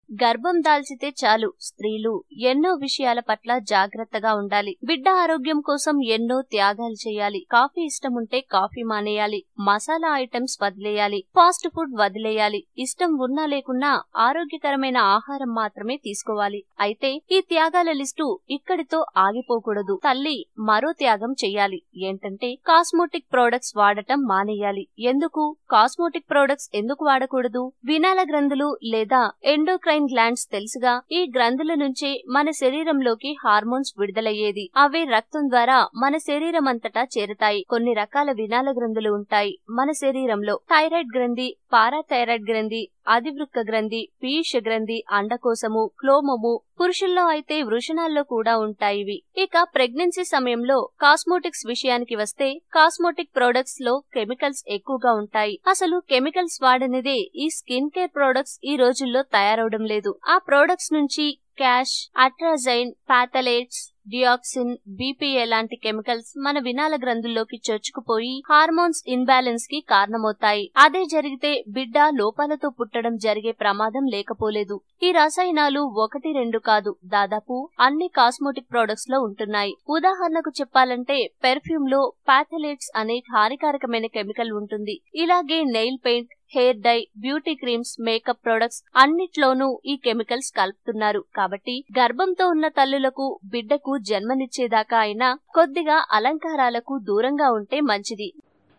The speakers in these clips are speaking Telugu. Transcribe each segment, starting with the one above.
గర్భం దాల్చితే చాలు స్త్రీలు ఎన్నో విషయాల పట్ల జాగ్రత్తగా ఉండాలి. బిడ్డ ఆరోగ్యం కోసం ఎన్నో త్యాగాలు చేయాలి. కాఫీ ఇష్టం ఉంటే కాఫీ మానేయాలి. మసాలా ఐటమ్స్ వదిలేయాలి. ఫాస్ట్ ఫుడ్ వదిలేయాలి. ఇష్టం ఉన్నా లేకున్నా ఆరోగ్యకరమైన ఆహారం మాత్రమే తీసుకోవాలి. అయితే ఈ త్యాగాల లిస్టు ఇక్కడితో ఆగిపోకూడదు. తల్లి మరో త్యాగం చెయ్యాలి. ఏంటంటే కాస్మోటిక్ ప్రొడక్ట్స్ వాడటం మానేయాలి. ఎందుకు కాస్మోటిక్ ప్రొడక్ట్స్ ఎందుకు వాడకూడదు? వినాల గ్రంథులు లేదా ఎండోక్రైన్ గ్లాండ్స్ తెలుసుగా. ఈ గ్రంథుల నుంచే మన శరీరంలోకి హార్మోన్స్ విడుదలయ్యేది. అవే రక్తం ద్వారా మన శరీరం అంతటా చేరుతాయి. కొన్ని రకాల వినాల గ్రంథులు ఉంటాయి మన శరీరంలో. థైరాయిడ్ గ్రంథి, పారాథైరాయిడ్ గ్రంథి, అధివృక్క గ్రంథి, పీయూష గ్రంథి, అండకోశము, క్లోమము. పురుషుల్లో అయితే వృషణాల్లో కూడా ఉంటాయి. ఇక ప్రెగ్నెన్సీ సమయంలో కాస్మోటిక్స్ విషయానికి వస్తే కాస్మోటిక్ ప్రొడక్ట్స్ లో కెమికల్స్ ఎక్కువగా ఉంటాయి. అసలు కెమికల్స్ వాడనిదే ఈ స్కిన్ కేర్ ప్రొడక్ట్స్ ఈ రోజుల్లో తయారవడం లేదు. ఆ ప్రొడక్ట్స్ నుంచి క్యాష్, అట్రాజైన్, పాథలేట్స్, డియాక్సిన్, బీపీఏ లాంటి కెమికల్స్ మన వినాల గ్రంథుల్లోకి చొచ్చుకుపోయి హార్మోన్స్ ఇన్బ్యాలెన్స్ కి కారణమవుతాయి. అదే జరిగితే బిడ్డ లోపాలతో పుట్టడం జరిగే ప్రమాదం లేకపోలేదు. ఈ రసాయనాలు 1-2 కాదు, దాదాపు అన్ని కాస్మోటిక్ ప్రొడక్ట్స్ లో ఉంటున్నాయి. ఉదాహరణకు చెప్పాలంటే పెర్ఫ్యూమ్ లో పాథలేట్స్ అనే హానికారకమైన కెమికల్ ఉంటుంది. ఇలాగే nail paint, hair dye, beauty creams, makeup products అన్నిట్లోనూ ఈ కెమికల్స్ కలుపుతున్నారు. కాబట్టి గర్భంతో ఉన్న తల్లులకు బిడ్డకు జన్మనిచ్చేదాకా అయినా కొద్దిగా అలంకారాలకు దూరంగా ఉంటే మంచిది.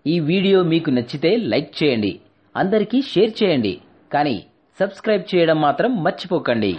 ఈ వీడియో మీకు నచ్చితే లైక్ చేయండి, అందరికీ షేర్ చేయండి, కానీ సబ్స్క్రైబ్ చేయడం మాత్రం మర్చిపోకండి.